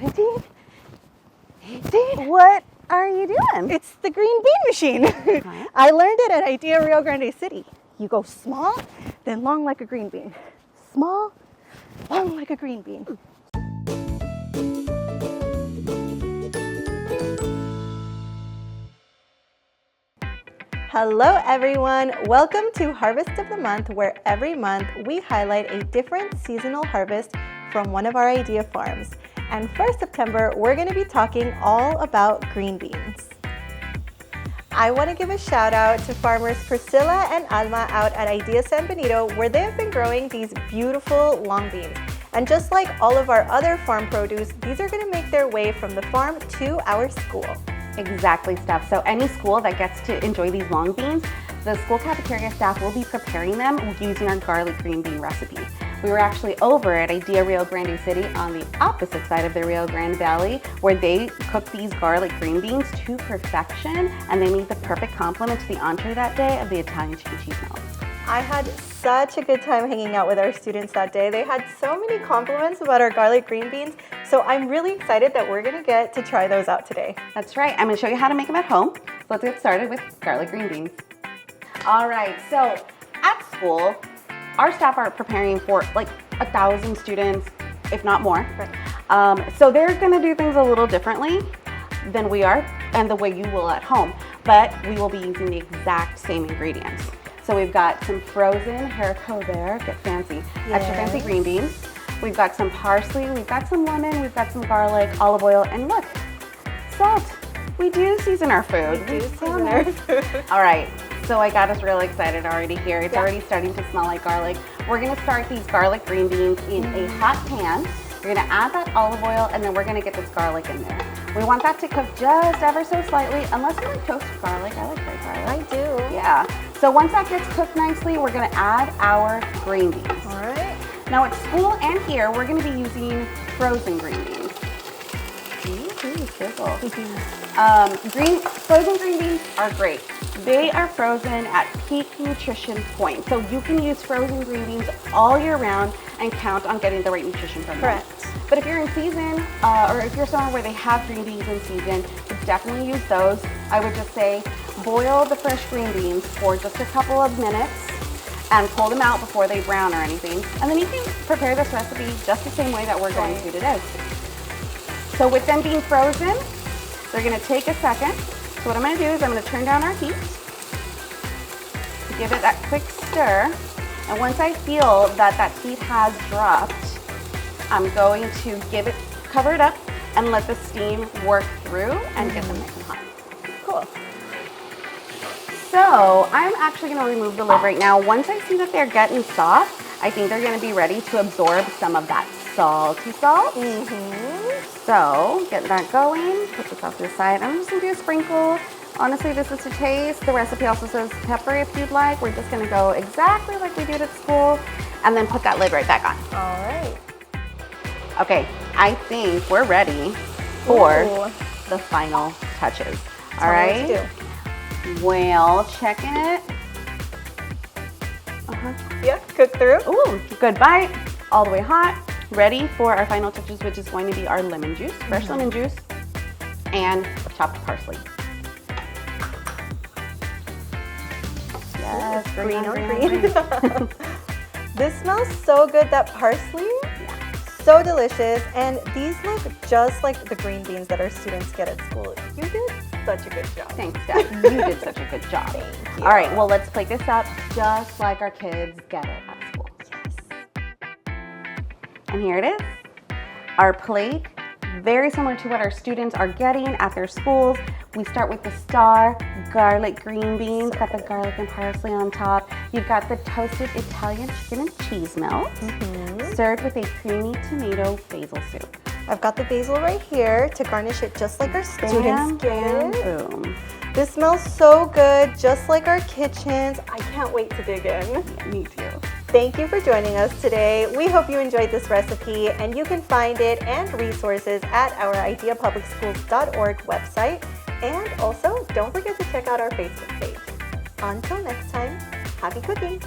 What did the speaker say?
17, 18. What are you doing? It's the green bean machine. I learned it at Idea Rio Grande City. You go small, then long like a green bean. Small, long like a green bean. Hello everyone, welcome to Harvest of the Month, where every month we highlight a different seasonal harvest from one of our idea farms. And for September, we're going to be talking all about green beans. I want to give a shout out to farmers Priscilla and Alma out at Idea San Benito, where they have been growing these beautiful long beans. And just like all of our other farm produce, these are going to make their way from the farm to our school. Exactly, Steph. So any school that gets to enjoy these long beans, the school cafeteria staff will be preparing them using our garlic green bean recipe. We were actually over at Idea Rio Grande City on the opposite side of the Rio Grande Valley, where they cook these garlic green beans to perfection, and they made the perfect complement to the entree that day of the Italian chicken cheese melt. I had such a good time hanging out with our students that day. They had so many compliments about our garlic green beans, so I'm really excited that we're gonna get to try those out today. That's right, I'm gonna show you how to make them at home. So let's get started with garlic green beans. All right, so at school, our staff are preparing for like 1,000 students, if not more. Right. So they're gonna do things a little differently than we are and the way you will at home, but we will be using the exact same ingredients. So we've got some frozen haricot vert, get fancy, extra fancy green beans. We've got some parsley, we've got some lemon, we've got some garlic, olive oil, and look, salt. We do season our food. We do season our food. All right, so I got us really excited already here. It's already starting to smell like garlic. We're gonna start these garlic green beans in a hot pan. We're gonna add that olive oil, and then we're gonna get this garlic in there. We want that to cook just ever so slightly, unless you like toasted garlic. I like fried garlic. I do. Yeah. So once that gets cooked nicely, we're gonna add our green beans. All right. Now at school and here, we're gonna be using frozen green beans. Frozen green beans are great. They are frozen at peak nutrition point. So you can use frozen green beans all year round and count on getting the right nutrition from them. Correct. But if you're in season, or if you're somewhere where they have green beans in season, you definitely use those. I would just say boil the fresh green beans for just a couple of minutes and pull them out before they brown or anything. And then you can prepare this recipe just the same way that we're going to today. So with them being frozen, they're gonna take a second. So what I'm gonna do is I'm gonna turn down our heat, give it that quick stir, and once I feel that that heat has dropped, I'm going to cover it up and let the steam work through and get them nice and hot. Cool. So I'm actually gonna remove the lid right now. Once I see that they're getting soft, I think they're gonna be ready to absorb some of that salty salt. So get that going, put this off to the side. I'm just gonna do a sprinkle. Honestly, this is to taste. The recipe also says pepper if you'd like. We're just gonna go exactly like we did at school and then put that lid right back on. All right. Okay, I think we're ready for the final touches. All right? Well, checking it. Yeah, cook through. Ooh, good bite. All the way hot. Ready for our final touches, which is going to be our lemon juice, fresh lemon juice, and chopped parsley. Yes, green on green. This smells so good, that parsley. So delicious, and these look just like the green beans that our students get at school. You did such a good job. Thanks, Steph. You did such a good job. Thank you. All right, well, let's plate this up just like our kids get it at school. Yes. And here it is, our plate, very similar to what our students are getting at their schools. We start with the star garlic green beans, got the garlic and parsley on top. You've got the toasted Italian chicken and cheese melt, served with a creamy tomato basil soup. I've got the basil right here to garnish it just like our students Bam, get. boom. This smells so good, just like our kitchens. I can't wait to dig in. Yeah, me too. Thank you for joining us today. We hope you enjoyed this recipe, and you can find it and resources at our ideapublicschools.org website. And also, don't forget to check out our Facebook page. Until next time, happy cooking!